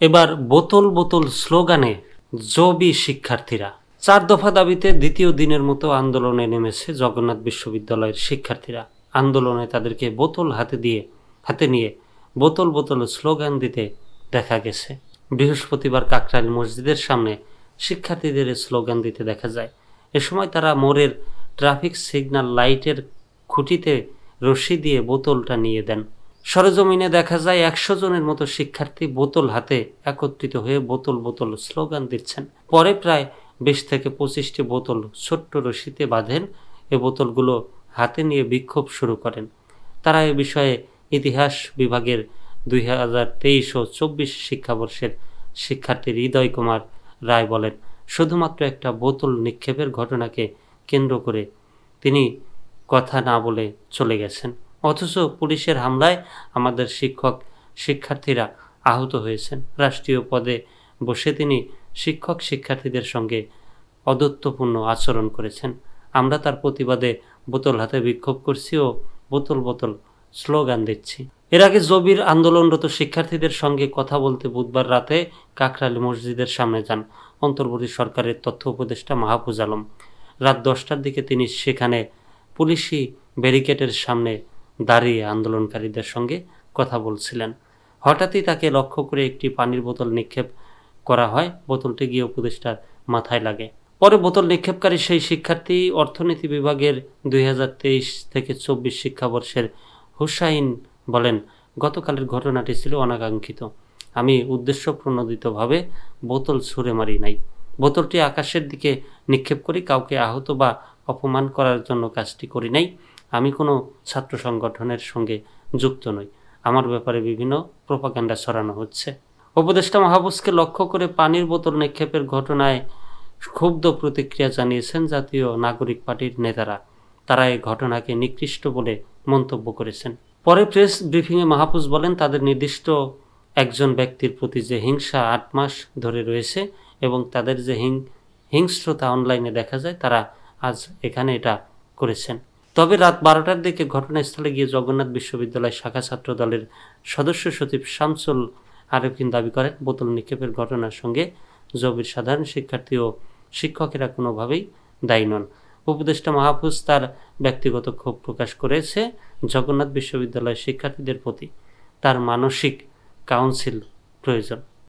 এবার বোতল বোতল স্লোগানে জবি শিক্ষার্থীরা। 4 দফা দাবিতে দ্বিতীয় দিনের মতো আন্দোলনে নেমেছে জগন্নাথ বিশ্ববিদ্যালয়ের শিক্ষার্থীরা। আন্দোলনে তাদেরকে বোতল হাতে নিয়ে বোতল বোতল স্লোগান দিতে দেখা গেছে। বৃহস্পতিবার কাকরাইল মসজিদের সামনে শিক্ষার্থীদের স্লোগান দিতে দেখা যায়। এ সময় তারা মোড়ের ট্রাফিক সিগন্যাল লাইটের খুঁটিতে রশি দিয়ে বোতলটা নিয়ে দেন। সরেজমিনে দেখা যায় 100 জনের মতো শিক্ষার্থী বোতল হাতে একত্রিত হয়ে বোতল বোতল স্লোগান দিচ্ছেন। পরে প্রায় 20 থেকে 25টি বোতল ছোট্ট রশিতে বাঁধেন। এ বোতলগুলো হাতে নিয়ে বিক্ষোভ শুরু করেন। তারা এ বিষয়ে ইতিহাস বিভাগের 2023 ও 24 শিক্ষাবর্ষের শিক্ষার্থী হৃদয় কুমার রায় বলেন, শুধুমাত্র একটা বোতল নিক্ষেপের ঘটনাকে কেন্দ্র করে তিনি কথা না বলে চলে গেছেন, অথচ পুলিশের হামলায় আমাদের শিক্ষার্থীরা আহত হয়েছেন। রাষ্ট্রীয় পদে বসে তিনি শিক্ষার্থীদের সঙ্গে অদত্তপূর্ণ আচরণ করেছেন। আমরা তার প্রতিবাদে বোতল হাতে বিক্ষোভ করছি ও বোতল বোতল স্লোগান দিচ্ছি। এর আগে জবির আন্দোলনরত শিক্ষার্থীদের সঙ্গে কথা বলতে বুধবার রাতে কাকরাইল মসজিদের সামনে যান অন্তর্বর্তী সরকারের তথ্য উপদেষ্টা মাহফুজ আলম। রাত 10টার দিকে তিনি সেখানে পুলিশি ব্যারিকেডের সামনে দাঁড়িয়ে আন্দোলনকারীদের সঙ্গে কথা বলছিলেন। হঠাৎই তাকে লক্ষ্য করে একটি পানির বোতল নিক্ষেপ করা হয়। বোতলটি গিয়ে উপদেষ্টার মাথায় লাগে। পরে বোতল নিক্ষেপকারী সেই শিক্ষার্থী অর্থনীতি বিভাগের 2023 থেকে 24 শিক্ষাবর্ষের হুসাইন বলেন, গতকালের ঘটনাটি ছিল অনাকাঙ্ক্ষিত। আমি উদ্দেশ্যপ্রণোদিতভাবে বোতল ছুঁড়ে মারি নাই। বোতলটি আকাশের দিকে নিক্ষেপ করি, কাউকে আহত বা অপমান করার জন্য কাজটি করি নাই। আমি কোনো ছাত্র সংগঠনের সঙ্গে যুক্ত নই। আমার ব্যাপারে বিভিন্ন প্রোপাগান্ডা ছড়ানো হচ্ছে। উপদেষ্টা মাহফুজকে লক্ষ্য করে পানির বোতল নিক্ষেপের ঘটনায় ক্ষুব্ধ প্রতিক্রিয়া জানিয়েছেন জাতীয় নাগরিক পার্টির নেতারা। তারা এই ঘটনাকে নিকৃষ্ট বলে মন্তব্য করেছেন। পরে প্রেস ব্রিফিংয়ে মাহফুজ বলেন, তাদের নির্দিষ্ট একজন ব্যক্তির প্রতি যে হিংসা 8 মাস ধরে রয়েছে এবং তাদের যে হিংস্রতা অনলাইনে দেখা যায়, তারা আজ এখানে এটা করেছেন। তবে রাত 12টার দিকে ঘটনাস্থলে গিয়ে জগন্নাথ বিশ্ববিদ্যালয় শাখা ছাত্র দলের সদস্য সচিব শামসুল আরেফিন দাবি করেন, বোতল নিক্ষেপের ঘটনার সঙ্গে জবির সাধারণ শিক্ষার্থী ও শিক্ষকেরা কোনোভাবেই দায়ী নন। উপদেষ্টা মাহফুজ তার ব্যক্তিগত ক্ষোভ প্রকাশ করেছে জগন্নাথ বিশ্ববিদ্যালয়ের শিক্ষার্থীদের প্রতি। তার মানসিক কাউন্সিল প্রয়োজন।